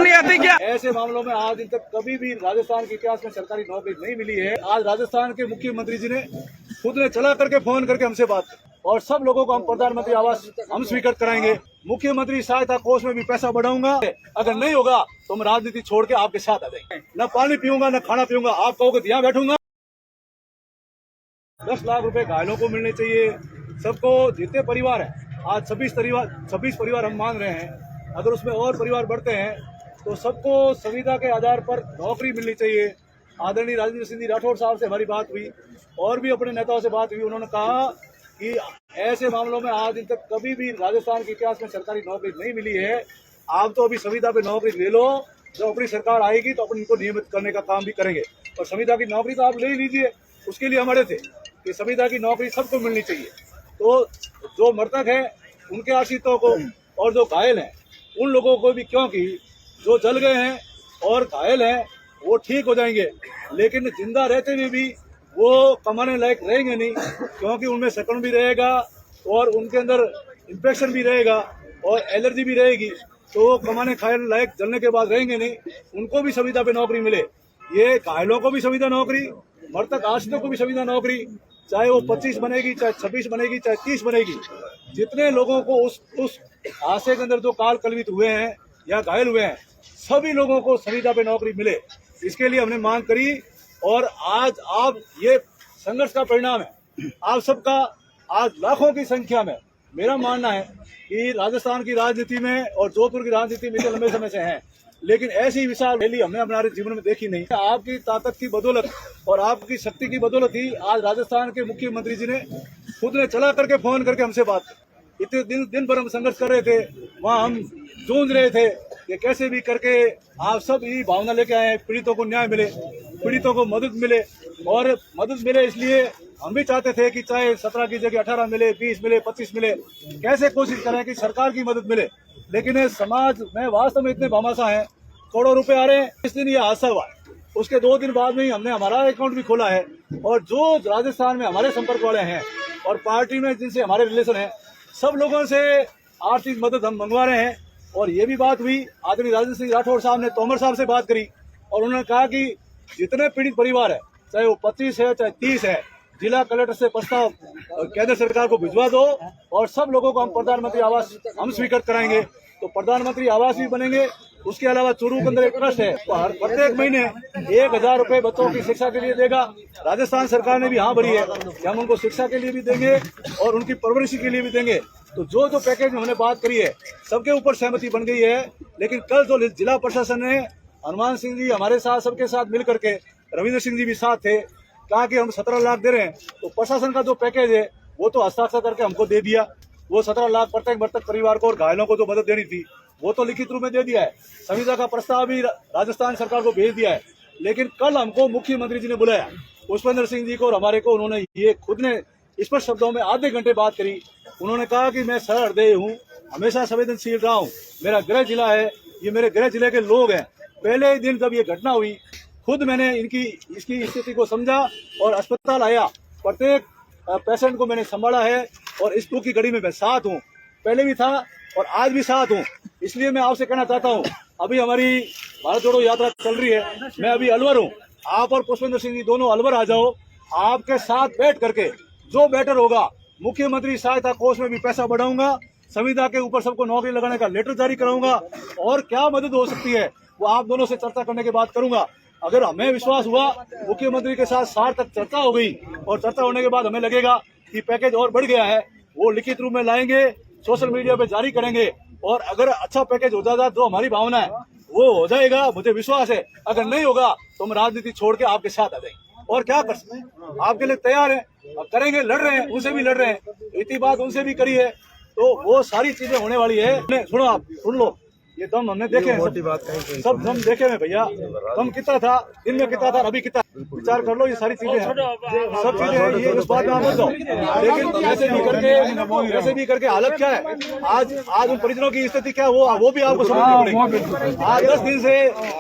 नहीं आती क्या? ऐसे मामलों में आज दिन तक कभी भी राजस्थान के इतिहास में सरकारी नौकरी नहीं मिली है। आज राजस्थान के मुख्यमंत्री जी ने खुद ने चला करके फोन करके हमसे बात की और सब लोगों को हम प्रधानमंत्री आवास हम स्वीकृत कराएंगे। मुख्यमंत्री सहायता कोष में भी पैसा बढ़ाऊंगा। अगर नहीं होगा तो हम राजनीति छोड़ के आपके साथ आ जाएंगे। न पानी पीऊंगा न खाना पीऊंगा। आप कहोगे तो यहाँ बैठूंगा। 10 लाख रुपए घायलों को मिलने चाहिए। सबको जितने परिवार है, आज 26 परिवार हम मान रहे हैं। अगर उसमें और परिवार बढ़ते हैं तो सबको संविदा के आधार पर नौकरी मिलनी चाहिए। आदरणीय राजेंद्र सिंह राठौड़ साहब से हमारी बात हुई और भी अपने नेताओं से बात हुई। उन्होंने कहा कि ऐसे मामलों में आज दिन तक कभी भी राजस्थान के इतिहास में सरकारी नौकरी नहीं मिली है। आप तो अभी संविदा पे नौकरी ले लो, जब अपनी सरकार आएगी तो अपन इनको नियमित करने का काम भी करेंगे। और संविदा की नौकरी तो आप ले ही लीजिए, उसके लिए हमारे थे कि संविदा की नौकरी सबको मिलनी चाहिए। तो जो मृतक है उनके आश्रितों को और जो घायल हैं उन लोगों को भी, क्योंकि जो जल गए हैं और घायल हैं वो ठीक हो जाएंगे, लेकिन जिंदा रहते हुए भी वो कमाने लायक रहेंगे नहीं, क्योंकि उनमें सकन भी रहेगा और उनके अंदर इन्फेक्शन भी रहेगा और एलर्जी भी रहेगी। तो वो कमाने खाने लायक जलने के बाद रहेंगे नहीं। उनको भी संविदा पे नौकरी मिले। ये घायलों को भी संविदा नौकरी, मृतक आश्रितों को भी संविदा नौकरी, चाहे वो 25 बनेगी, चाहे 26 बनेगी, चाहे 30 बनेगी। जितने लोगों को उस हादसे के अंदर जो काल कलवित हुए हैं या घायल हुए हैं, सभी लोगों को संविदा पे नौकरी मिले, इसके लिए हमने मांग करी। और आज आप ये संघर्ष का परिणाम है आप सबका। आज लाखों की संख्या में मेरा मानना है कि राजस्थान की राजनीति में और जोधपुर की राजनीति में लंबे समय से है, लेकिन ऐसी विशाल रैली हमने हमारे जीवन में देखी नहीं। आपकी ताकत की बदौलत और आपकी शक्ति की बदौलत ही आज राजस्थान के मुख्यमंत्री जी ने खुद ने चला करके फोन करके हमसे बात की। इतने दिन भर हम संघर्ष कर रहे थे, वहाँ हम जूझ रहे थे कि कैसे भी करके आप सब यही भावना लेके आए, पीड़ितों को न्याय मिले, पीड़ितों को मदद मिले। और मदद मिले इसलिए हम भी चाहते थे कि चाहे 17 की जगह 18 मिले, 20 मिले, 25 मिले, कैसे कोशिश करें कि सरकार की मदद मिले। लेकिन समाज में वास्तव में इतने भामाशाह हैं, करोड़ों रुपए आ रहे हैं। इस दिन ये हादसा हुआ, उसके 2 दिन बाद में ही हमने हमारा अकाउंट भी खोला है। और जो राजस्थान में हमारे संपर्क वाले हैं और पार्टी में जिनसे हमारे रिलेशन है, सब लोगों से आर्थिक मदद हम मंगवा रहे हैं। और ये भी बात हुई, आदरणीय राजेंद्र सिंह राठौड़ साहब ने तोमर साहब से बात करी और उन्होंने कहा कि जितने पीड़ित परिवार है, चाहे वो 25 है चाहे 30 है, जिला कलेक्टर से प्रस्ताव केंद्र सरकार को भिजवा दो और सब लोगों को हम प्रधानमंत्री आवास हम स्वीकृत कराएंगे। तो प्रधानमंत्री आवास भी बनेंगे। उसके अलावा चूरू के अंदर एक ट्रस्ट है, प्रत्येक महीने 1000 रुपए बच्चों की शिक्षा के लिए देगा। राजस्थान सरकार ने भी हाँ भरी है कि हम उनको शिक्षा के लिए भी देंगे और उनकी परवरिश के लिए भी देंगे। तो जो पैकेज में हमने बात करी है, सबके ऊपर सहमति बन गई है। लेकिन कल जो जिला प्रशासन ने, हनुमान सिंह जी हमारे साथ, सबके साथ मिल करके, रविंद्र सिंह जी भी साथ थे, कहा कि हम 17 लाख दे रहे हैं। तो प्रशासन का जो पैकेज है वो तो हस्ताक्षर करके हमको दे दिया। वो 17 लाख प्रत्येक मृतक परिवार को और घायलों को जो मदद देनी थी वो तो लिखित रूप में दे दिया है। संविदा का प्रस्ताव भी राजस्थान सरकार को भेज दिया है। लेकिन कल हमको मुख्यमंत्री जी ने बुलाया, पुष्पेंद्र सिंह जी को और हमारे को। उन्होंने ये खुद ने स्पष्ट शब्दों में आधे घंटे बात करी। उन्होंने कहा कि मैं सरल हृदय हूँ, हमेशा संवेदनशील रहा हूँ, मेरा गृह जिला है, ये मेरे गृह जिले के लोग हैं। पहले ही दिन जब ये घटना हुई, खुद मैंने इसकी स्थिति को समझा और अस्पताल आया। प्रत्येक पेशेंट को मैंने संभाला है और इस दुख की घड़ी में मैं साथ हूँ, पहले भी था और आज भी साथ हूँ। इसलिए मैं आपसे कहना चाहता हूँ, अभी हमारी भारत जोड़ो यात्रा चल रही है, मैं अभी अलवर हूँ। आप और पुष्पेंद्र सिंह जी दोनों अलवर आ जाओ। आपके साथ बैठ करके जो बेटर होगा, मुख्यमंत्री सहायता कोष में भी पैसा बढ़ाऊंगा, संविदा के ऊपर सबको नौकरी लगाने का लेटर जारी कराऊंगा और क्या मदद हो सकती है वो आप दोनों से चर्चा करने के बाद करूंगा। अगर हमें विश्वास हुआ, मुख्यमंत्री के साथ सार्थक चर्चा हो गई और चर्चा होने के बाद हमें लगेगा कि पैकेज और बढ़ गया है, वो लिखित रूप में लाएंगे, सोशल मीडिया पे जारी करेंगे। और अगर अच्छा पैकेज हो जाएगा, जो हमारी भावना है वो हो जाएगा, मुझे विश्वास है। अगर नहीं होगा तो हम राजनीति छोड़ के आपके साथ आ जाएंगे और क्या कर सकते हैं। आपके लिए तैयार है, करेंगे, लड़ रहे हैं, उनसे भी लड़ रहे हैं, इतनी बात उनसे भी करी है। तो वो सारी चीजें होने वाली है। सुनो, आप सुन लो, ये दम हमने देखे हैं, सब दम देखे हैं भैया। दम कितना था, दिन में कितना था, अभी कितना, विचार कर लो। ये सारी चीजें हैं, सब चीजें हैं, ये उस बात में आप मत जाओ। लेकिन ऐसे भी करके हालत क्या है आज उन परिजनों की स्थिति क्या है वो भी आपको समझनी पड़ेगी। आज 10 दिन से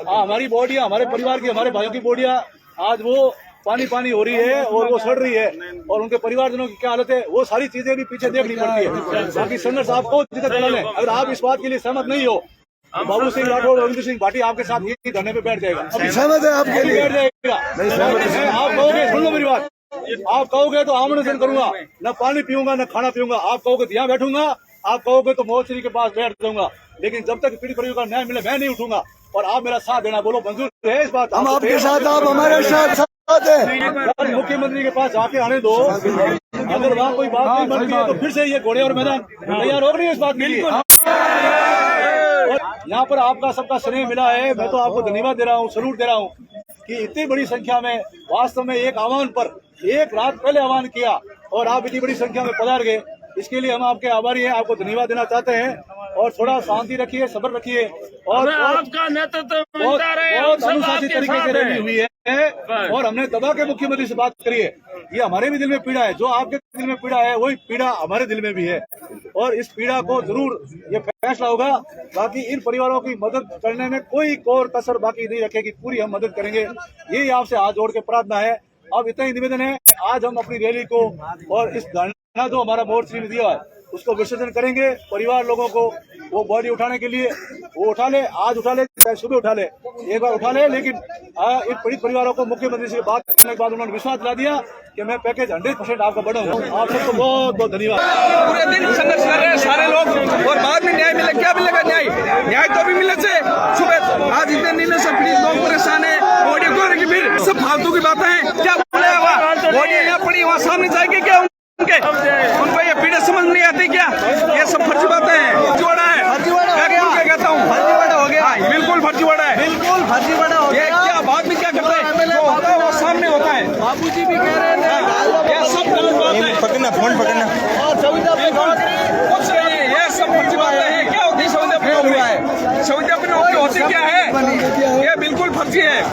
हमारी बॉडियां, हमारे परिवार की, हमारे भाइयों की बॉडियां आज वो पानी हो रही है और वो सड़ रही है और उनके परिवारजनों की क्या हालत है, वो सारी चीजें भी पीछे देखनी पड़ती है। बाकी संघर्ष आपको जितना चलाना है। अगर आप इस बात के लिए सहमत नहीं हो तो बाबू सिंह राठौड़ और रविंद्र सिंह भाटी आपके साथ यही धरने पे बैठ जाएगा, सहमत है आपके लिए? बैठ जाएगा। आप कहोगे, सुन लो मेरी बात, आप कहोगे तो आमंत्रण करूंगा, न पानी पीऊंगा न खाना पीऊंगा। आप कहोगे तो यहाँ बैठूंगा, आप कहोगे तो मोर्चरी के पास बैठ जाऊंगा, लेकिन जब तक पीड़ित परिवार का न्याय मिले मैं नहीं उठूंगा। और आप मेरा साथ देना, बोलो मंजूर है इस बात? हम आपके साथ, आप हमारे साथ है। मुख्यमंत्री के पास जाके आने दो, अगर वहाँ कोई बात नहीं बनती है तो फिर से ये घोड़े और मैदान तैयार हो रही है इस बात के लिए। यहाँ पर आपका सबका स्नेह मिला है, मैं तो आपको धन्यवाद दे रहा हूँ, सलूट दे रहा हूँ कि इतनी बड़ी संख्या में वास्तव में एक आह्वान पर एक रात पहले आह्वान किया और आप इतनी बड़ी संख्या में पधार गए, इसके लिए हम आपके आभारी हैं, आपको धन्यवाद देना चाहते हैं। और थोड़ा शांति रखिए, सब्र रखिए और आपका नेतृत्व बहुत अनुशासित तरीके से रैली हुई है और हमने दबा के मुख्यमंत्री से बात करी है। ये हमारे भी दिल में पीड़ा है, जो आपके दिल में पीड़ा है वही पीड़ा हमारे दिल में भी है और इस पीड़ा को जरूर ये फैसला होगा। बाकी इन परिवारों की मदद करने में कोई कोर कसर बाकी नहीं रखेगी, पूरी हम मदद करेंगे, यही आपसे हाथ जोड़ के प्रार्थना है। अब इतना ही निवेदन है, आज हम अपनी रैली को और इस धरना जो हमारा मोर्चा ने दिया है उसको विसर्जन करेंगे। परिवार लोगों को वो बॉडी उठाने के लिए वो उठा ले, आज उठा ले, चाहे सुबह उठा ले, एक बार उठा ले, लेकिन इन पीड़ित परिवारों को मुख्यमंत्री से बात करने के बाद उन्होंने विश्वास दिला दिया कि मैं पैकेज 100% आपका बढ़ाऊंगा। आप सबको बहुत बहुत धन्यवाद। पूरे दिन संघर्ष कर रहे हैं सारे लोग और बाद में न्याय मिले, क्या मिलेगा? न्याय तो अभी मिले से सुबह आज इतने दिन से पीड़ित लोग परेशान है, बॉडी उठाने की फिर सब फालतू की बातें हैं। क्या बोलेगा? बॉडी यहाँ पड़ी, वहाँ सामने जाएगी क्या? उनको ये पीड़ित समझ नहीं आती क्या? ये सब फर्जी बातें हैं, फर्जीवाड़ा है, मैं कहता हूँ फर्जीवाड़ा हो गया, बिल्कुल फर्जीवाड़ा है, बिल्कुल फर्जीवाड़ा हो गया। क्या बाद में क्या करते हैं, जो होता है वो सामने होता है। बाबूजी भी कह रहे हैं क्या सब गलत बात है? पकड़ना, फोन पकड़ना, कुछ नहीं, ये सब फर्जी बातें हैं। क्या होती है सविता नौकरी? सविता नौकरी होती क्या है? ये बिल्कुल फर्जी है।